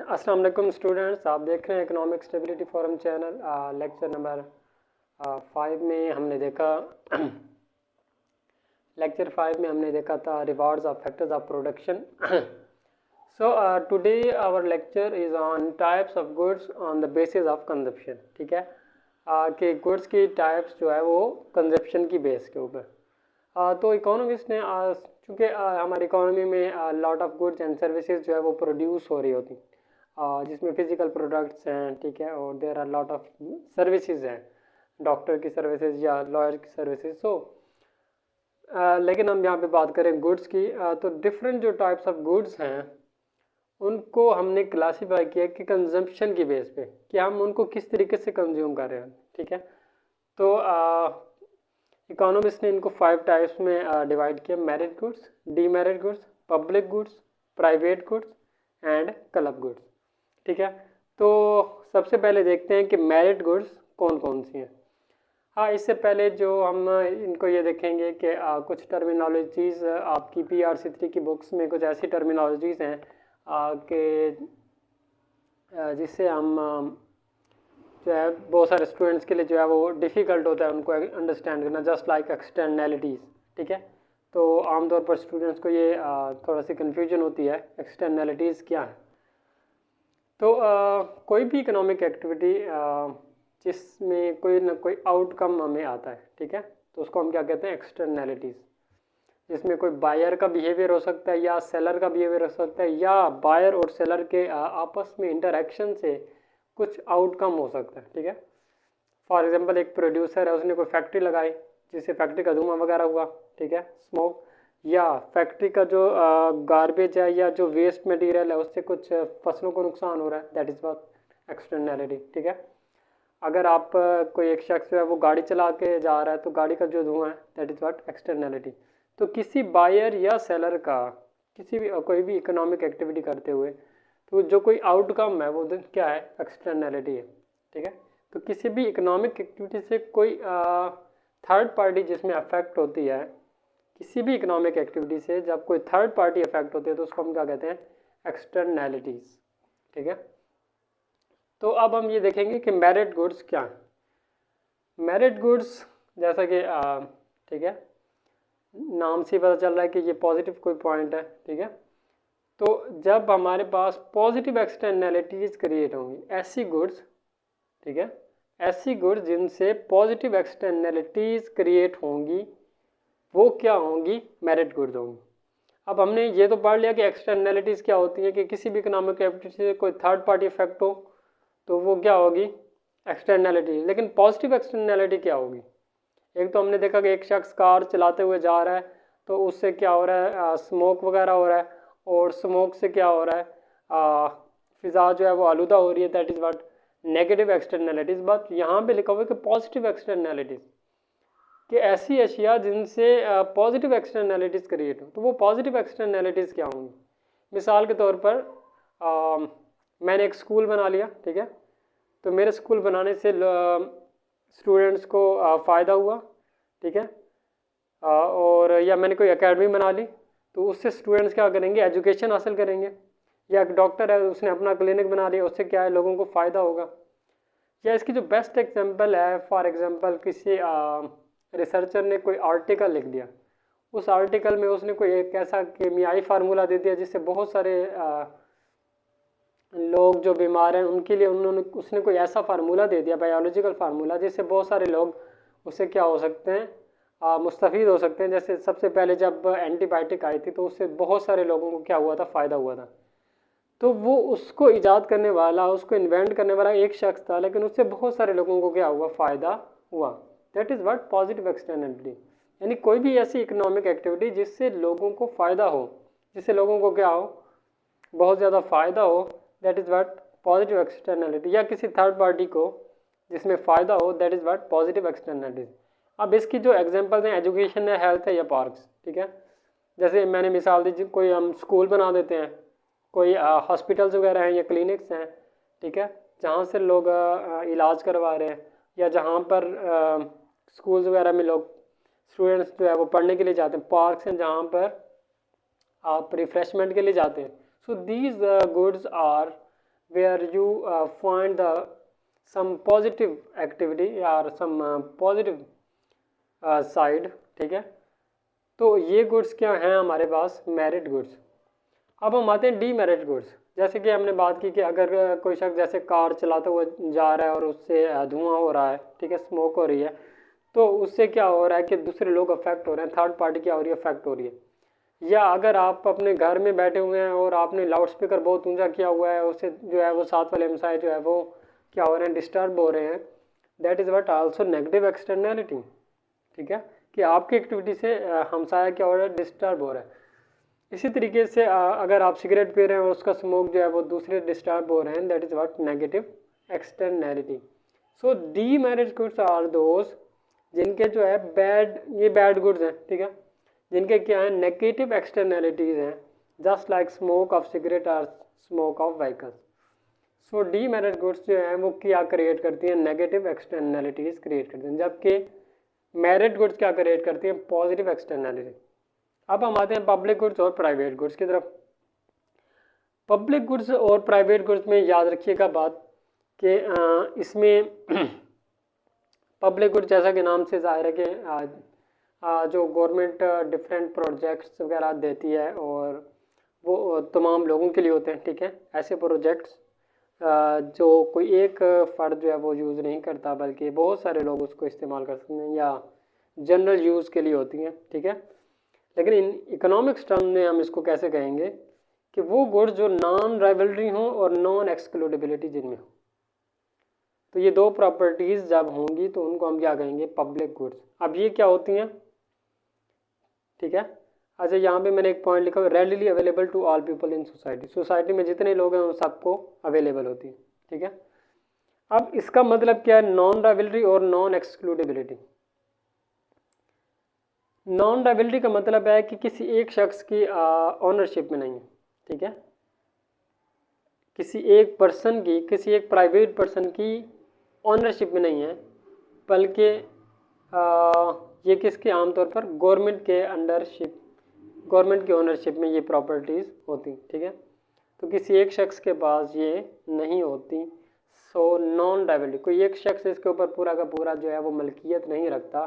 अस्सलाम वालेकुम स्टूडेंट्स, आप देख रहे हैं economic stability forum channel. Lecture number 5 में हमने देखा लेक्चर 5 में हमने देखा था rewards of factors of production. So today our lecture is on types of goods on the basis of consumption. ठीक है, कि गुड्स की टाइप्स जो है वो कंजप्शन की बेस के ऊपर। तो इकोनॉमिस्ट ने चूँकि हमारी इकोनॉमी में lot of goods and services जो है वो प्रोड्यूस हो रही होती, जिसमें फिजिकल प्रोडक्ट्स हैं, ठीक है, और there are lot of services हैं, डॉक्टर की सर्विसेज या लॉयर की सर्विसेज। सो लेकिन हम यहाँ पे बात करें गुड्स की, तो डिफरेंट जो टाइप्स ऑफ गुड्स हैं उनको हमने क्लासीफाई किया कि कंजम्पशन की बेस पे कि हम उनको किस तरीके से कंज्यूम कर रहे हैं। ठीक है, तो इकोनॉमिस्ट ने इनको 5 टाइप्स में डिवाइड किया: merit goods, demerit goods, public goods, private goods and club goods. ठीक है, तो सबसे पहले देखते हैं कि मेरिट गुड्स कौन कौन सी हैं। हाँ, इससे पहले जो हम इनको ये देखेंगे कि कुछ टर्मिनोलॉजीज़ आपकी PRC3 की बुक्स में कुछ ऐसी टर्मिनोलॉजीज़ हैं कि जिससे हम जो है बहुत सारे स्टूडेंट्स के लिए जो है वो डिफ़िकल्ट होता है उनको अंडरस्टैंड करना, जस्ट लाइक एक्सटर्नैलिटीज़। ठीक है, तो आमतौर पर स्टूडेंट्स को ये थोड़ा सी कन्फ्यूजन होती है एक्सटर्नैलिटीज़ क्या है। तो कोई भी इकोनॉमिक एक्टिविटी जिसमें कोई ना कोई आउटकम हमें आता है, ठीक है, तो उसको हम क्या कहते हैं, एक्सटर्नैलिटीज़। जिसमें कोई बायर का बिहेवियर हो सकता है या सेलर का बिहेवियर हो सकता है या बायर और सेलर के आपस में इंटरेक्शन से कुछ आउटकम हो सकता है। ठीक है, फॉर एग्जांपल एक प्रोड्यूसर है, उसने कोई फैक्ट्री लगाई जिससे फैक्ट्री का धुआं वगैरह हुआ, ठीक है, स्मोक, या फैक्ट्री का जो गार्बेज है या जो वेस्ट मटेरियल है उससे कुछ फसलों को नुकसान हो रहा है, दैट इज़ व्हाट एक्सटर्नैलिटी। ठीक है, अगर आप कोई एक शख्स है वो गाड़ी चला के जा रहा है तो गाड़ी का जो धुआं है, दैट इज़ व्हाट एक्सटर्नैलिटी। तो किसी बायर या सेलर का किसी भी कोई भी इकोनॉमिक एक्टिविटी करते हुए तो जो कोई आउटकम है वो क्या है, एक्सटर्नैलिटी है। ठीक है, तो किसी भी इकोनॉमिक एक्टिविटी से कोई थर्ड पार्टी जिसमें अफेक्ट होती है, किसी भी इकोनॉमिक एक्टिविटी से जब कोई थर्ड पार्टी अफेक्ट होती है तो उसको हम क्या कहते हैं, एक्सटर्नैलिटीज़। ठीक है, तो अब हम ये देखेंगे कि मेरिट गुड्स क्या है। मेरिट गुड्स जैसा कि ठीक है, नाम से पता चल रहा है कि ये पॉजिटिव कोई पॉइंट है। ठीक है, तो जब हमारे पास पॉजिटिव एक्सटर्नैलिटीज़ क्रिएट होंगी, ऐसी गुड्स, ठीक है, ऐसी गुड्स जिनसे पॉजिटिव एक्सटर्नैलिटीज़ क्रिएट होंगी वो क्या होंगी, मेरिट गुड्स होंगी। अब हमने ये तो पढ़ लिया कि एक्सटर्नैलिटीज़ क्या होती है, कि किसी भी इकोनॉमिक एक्टिविटी से कोई थर्ड पार्टी इफेक्ट हो तो वो क्या होगी, एक्सटर्नैलिटी। लेकिन पॉजिटिव एक्सटर्नैलिटी क्या होगी? एक तो हमने देखा कि एक शख्स कार चलाते हुए जा रहा है तो उससे क्या हो रहा है, स्मोक वगैरह हो रहा है, और स्मोक से क्या हो रहा है, फ़िज़ा जो है वो आलूदा हो रही है, that is what negative externalities. But यहाँ पे लिखा हुआ है कि पॉजिटिव एक्सटर्नैलिटीज़, कि ऐसी अशिया जिनसे पॉजिटिव एक्सटर्नैलिटीज़ क्रिएट हो। तो वो पॉजिटिव एक्सटर्नैलिटीज़ क्या होंगी? मिसाल के तौर पर मैंने एक स्कूल बना लिया, ठीक है, तो मेरे स्कूल बनाने से स्टूडेंट्स को फ़ायदा हुआ, ठीक है, और या मैंने कोई एकेडमी बना ली तो उससे स्टूडेंट्स क्या करेंगे, एजुकेशन हासिल करेंगे। या एक डॉक्टर है, उसने अपना क्लिनिक बना लिया, उससे क्या है, लोगों को फ़ायदा होगा। या इसकी जो बेस्ट एग्जांपल है, फॉर एग्जांपल किसी रिसर्चर ने कोई आर्टिकल लिख दिया, उस आर्टिकल में उसने कोई एक ऐसा केमियाई फार्मूला दे दिया जिससे बहुत सारे लोग जो बीमार हैं उनके लिए उसने कोई ऐसा फार्मूला दे दिया, बायोलॉजिकल फार्मूला, जिससे बहुत सारे लोग उससे क्या हो सकते हैं, मुस्तफ़ीद हो सकते हैं। जैसे सबसे पहले जब एंटीबायोटिक आई थी तो उससे बहुत सारे लोगों को क्या हुआ था, फ़ायदा हुआ था। तो वो उसको ईजाद करने वाला, उसको इन्वेंट करने वाला एक शख्स था, लेकिन उससे बहुत सारे लोगों को क्या हुआ, फ़ायदा हुआ। That is what positive externality. यानी कोई भी ऐसी इकोनॉमिक एक्टिविटी जिससे लोगों को फ़ायदा हो, जिससे लोगों को क्या हो, बहुत ज़्यादा फ़ायदा हो, that is what positive externality. या किसी थर्ड पार्टी को जिसमें फ़ायदा हो, that is what positive externality. अब इसकी जो एग्जांपल्स हैं, एजुकेशन है, हेल्थ है या पार्क्स। ठीक है, जैसे मैंने मिसाल दी, कोई हम स्कूल बना देते हैं, कोई हॉस्पिटल्स वगैरह हैं या क्लिनिक्स हैं, ठीक है, जहाँ से लोग इलाज करवा रहे हैं, या जहाँ पर स्कूल्स वगैरह में लोग स्टूडेंट्स जो है वो पढ़ने के लिए जाते हैं, पार्क्स हैं जहाँ पर आप रिफ्रेशमेंट के लिए जाते हैं। So these goods are where you find the some positive activity or some positive side, ठीक है। तो ये गुड्स क्या हैं हमारे पास, मेरिट गुड्स। अब हम आते हैं डीमेरिट गुड्स। जैसे कि हमने बात की कि अगर कोई शख्स जैसे कार चलाता हुआ जा रहा है और उससे धुआं हो रहा है, ठीक है, स्मोक हो रही है, तो उससे क्या हो रहा है कि दूसरे लोग अफेक्ट हो रहे हैं, थर्ड पार्टी क्या हो रही है, अफेक्ट हो रही है। या अगर आप अपने घर में बैठे हुए हैं और आपने लाउड स्पीकर बहुत ऊंचा किया हुआ है, उससे जो है वो साथ वाले हमसाए जो है वो क्या हो रहे हैं, डिस्टर्ब हो रहे हैं। That is what also negative externality, ठीक है, कि आपकी एक्टिविटी से हमसाया क्या हो रहा है, डिस्टर्ब हो रहा है। इसी तरीके से अगर आप सिगरेट पी रहे हैं और उसका स्मोक जो है वो दूसरे डिस्टर्ब हो रहे हैं, that is what negative externality. So demerit goods are those जिनके जो है ये बैड गुड्स हैं, ठीक है, जिनके क्या है, नेगेटिव एक्सटर्नैलिटीज़ हैं, just like smoke of cigarette और smoke of vehicles. So demerit goods जो है वो क्या क्रिएट करती हैं, नेगेटिव एक्सटर्नैलिटीज़ क्रिएट करती हैं, जबकि मेरिट गुड्स क्या क्रिएट करती हैं, पॉजिटिव एक्सटर्नैलिटी। अब हम आते हैं पब्लिक गुड्स और प्राइवेट गुड्स की तरफ। पब्लिक गुड्स और प्राइवेट गुड्स में याद रखिएगा बात कि इसमें पब्लिक गुड्स जैसा कि नाम से जाहिर है कि जो गवर्नमेंट डिफरेंट प्रोजेक्ट्स वगैरह देती है और वो तमाम लोगों के लिए होते हैं, ठीक है। ऐसे प्रोजेक्ट्स जो कोई एक फ़र्द जो है वो यूज़ नहीं करता, बल्कि बहुत सारे लोग उसको इस्तेमाल कर सकते हैं या जनरल यूज़ के लिए होती हैं, ठीक है। लेकिन इन इकोनॉमिक्स टर्म में हम इसको कैसे कहेंगे कि वो गुड्स जो नॉन राइवलरी हों और नॉन एक्सक्लूडेबिलिटी जिनमें हो। तो ये दो प्रॉपर्टीज़ जब होंगी तो उनको हम क्या कहेंगे, पब्लिक गुड्स। अब ये क्या होती हैं, ठीक है। अच्छा, यहाँ पे मैंने एक पॉइंट लिखा हुआ, readily available to all people in society. Society में जितने लोग हैं उन सबको अवेलेबल होती है, ठीक है। अब इसका मतलब क्या है, नॉन राइवलरी और नॉन एक्सक्लूडेबिलिटी। नॉन राइवलरी का मतलब है कि किसी एक शख्स की ऑनरशिप में नहीं है, ठीक है, किसी एक पर्सन की, किसी एक प्राइवेट पर्सन की ऑनरशिप में नहीं है, बल्कि ये किसके, आमतौर पर गवर्नमेंट के अंडरशिप, गवर्नमेंट की ओनरशिप में ये प्रॉपर्टीज़ होती, ठीक है। तो किसी एक शख्स के पास ये नहीं होती। सो नॉन राइवलरी, कोई एक शख्स इसके ऊपर पूरा का पूरा जो है वो मलकियत नहीं रखता,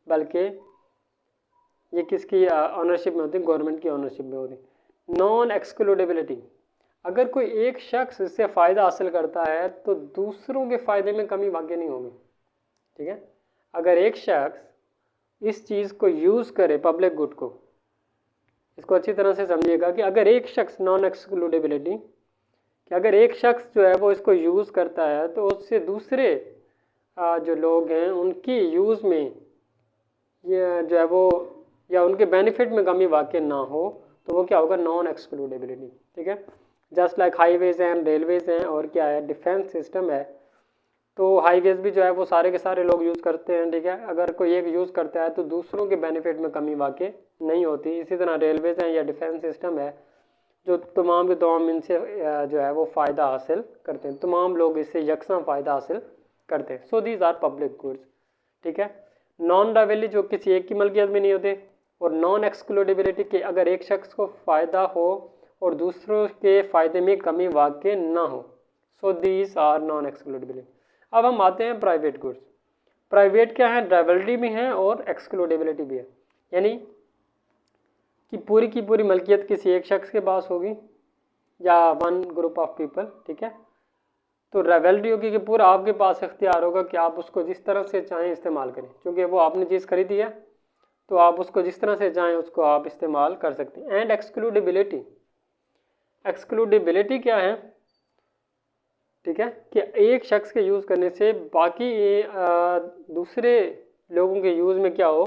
बल्कि ये किसकी ऑनरशिप में होती, गवर्नमेंट की ऑनरशिप में होती। नॉन एक्सक्लूडेबिलिटी, अगर कोई एक शख्स इससे फ़ायदा हासिल करता है तो दूसरों के फ़ायदे में कमी वाक़ई नहीं होगी, ठीक है। अगर एक शख्स इस चीज़ को यूज़ करे, पब्लिक गुड को, इसको अच्छी तरह से समझिएगा कि अगर एक शख्स, नॉन एक्सक्लूडेबिलिटी, कि अगर एक शख्स जो है वो इसको यूज़ करता है तो उससे दूसरे जो लोग हैं उनकी यूज़ में ये जो है वो, या उनके बेनिफिट में कमी वाक़ई ना हो, तो वो क्या होगा, नॉन एक्सक्लूडेबिलिटी, ठीक है। जस्ट लाइक हाईवेज़ हैं, रेलवेज़ हैं, और क्या है, डिफेंस सिस्टम है। तो हाईवेज़ भी जो है वो सारे के सारे लोग यूज़ करते हैं, ठीक है। अगर कोई एक यूज़ करता है तो दूसरों के बेनिफिट में कमी वाक़ई नहीं होती। इसी तरह रेलवेज़ हैं या डिफेंस सिस्टम है, जो तमाम के तमाम इनसे जो है वो फ़ायदा हासिल करते हैं, तमाम लोग इससे यकसा फ़ायदा हासिल करते हैं। So these are public goods, ठीक है। नॉन राइवलरी जो किसी एक की मलकियत में नहीं होते, और नॉन एक्सक्लूडेबिलिटी के अगर एक शख्स को फ़ायदा हो और दूसरों के फ़ायदे में कमी वाक़ई ना हो। So these are non excludability. अब हम आते हैं प्राइवेट गुड्स। प्राइवेट क्या है, राइवलरी भी है और एक्सक्लूडेबिलिटी भी है, यानी कि पूरी की पूरी मलकियत किसी एक शख्स के पास होगी या वन ग्रुप ऑफ पीपल, ठीक है। तो राइवलरी होगी कि पूरा आपके पास इख्तियार होगा कि आप उसको जिस तरह से चाहें इस्तेमाल करें, क्योंकि वो आपने चीज़ खरीदी है तो आप उसको जिस तरह से चाहें उसको आप इस्तेमाल कर सकते हैं। एंड एक्सक्लूडेबिलिटी, एक्सक्लूडेबिलिटी क्या है, ठीक है, कि एक शख्स के यूज़ करने से बाकी दूसरे लोगों के यूज़ में क्या हो,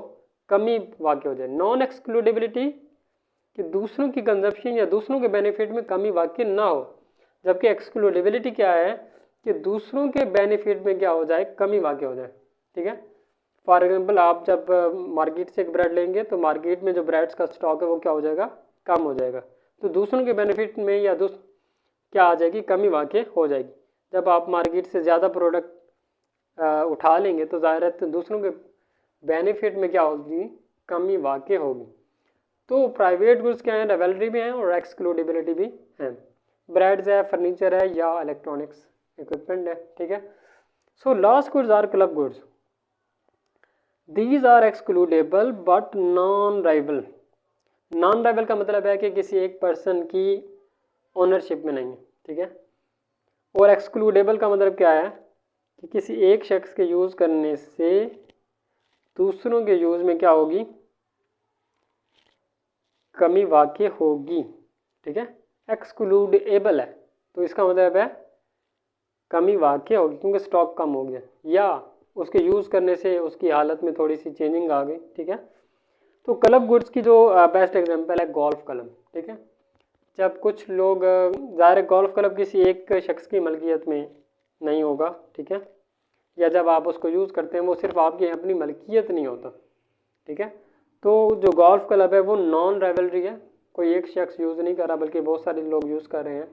कमी वाक़ई हो जाए। नॉन एक्सक्लूडेबिलिटी कि दूसरों की कंजप्शन या दूसरों के बेनिफिट में कमी वाक़ई ना हो, जबकि एक्सक्लूडेबिलिटी क्या है कि दूसरों के बेनिफिट में क्या हो जाए, कमी वाक़ई हो जाए, ठीक है। फॉर एग्जांपल, आप जब मार्केट से एक ब्रेड लेंगे तो मार्केट में जो ब्रेड्स का स्टॉक है वो क्या हो जाएगा, कम हो जाएगा। तो दूसरों के बेनिफिट में या क्या आ जाएगी, कमी वाक़ई हो जाएगी। जब आप मार्केट से ज़्यादा प्रोडक्ट उठा लेंगे तो ज़ाहिर है तो दूसरों के बेनिफिट में क्या होगी, कमी वाक़ई होगी। तो प्राइवेट गुड्स क्या हैं, राइवलरी भी हैं और एक्सक्लूडेबिलिटी भी हैं। ब्रेड्स है, फर्नीचर है या इलेक्ट्रॉनिक्स इक्विपमेंट है, ठीक है। So last goods are club goods, these are excludable but non rival. Non rival का मतलब है कि किसी एक पर्सन की ओनरशिप में नहीं है, ठीक है। और एक्सक्लूडेबल का मतलब क्या है कि किसी एक शख्स के यूज़ करने से दूसरों के यूज़ में क्या होगी, कमी वाक़ई होगी, ठीक है। एक्सक्लूडेबल है तो इसका मतलब है कमी वाक़ई होगी क्योंकि स्टॉक कम हो गया या उसके यूज़ करने से उसकी हालत में थोड़ी सी चेंजिंग आ गई, ठीक है। तो क्लब गुड्स की जो बेस्ट एग्जांपल है गोल्फ क्लब, ठीक है। जब कुछ लोग ज़ाहिर गोल्फ क्लब किसी एक शख्स की मलकियत में नहीं होगा, ठीक है, या जब आप उसको यूज़ करते हैं वो सिर्फ आपकी अपनी मलकियत नहीं होता, ठीक है। तो जो गोल्फ क्लब है वो नॉन राइवलरी है, कोई एक शख्स यूज़ नहीं कर रहा बल्कि बहुत सारे लोग यूज़ कर रहे हैं।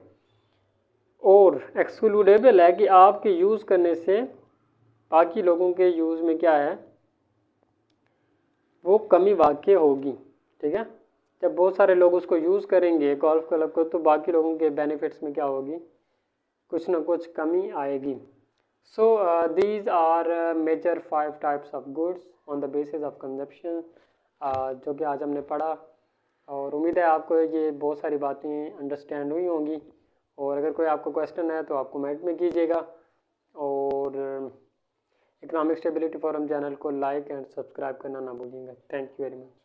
और एक्सक्लूडेबल है कि आपके यूज़ करने से बाकी लोगों के यूज़ में क्या है, वो कमी वाक़ई होगी, ठीक है। जब बहुत सारे लोग उसको यूज़ करेंगे गोल्फ क्लब को तो बाकी लोगों के बेनिफिट्स में क्या होगी, कुछ ना कुछ कमी आएगी। So these are major 5 types of goods on the basis of consumption, जो कि आज हमने पढ़ा। और उम्मीद है आपको ये बहुत सारी बातें अंडरस्टैंड हुई होंगी। और अगर कोई आपको क्वेश्चन है तो आप कमेंट में कीजिएगा। और इकोनॉमिक स्टेबिलिटी फोरम चैनल को लाइक एंड सब्सक्राइब करना ना भूलिएगा। Thank you very much.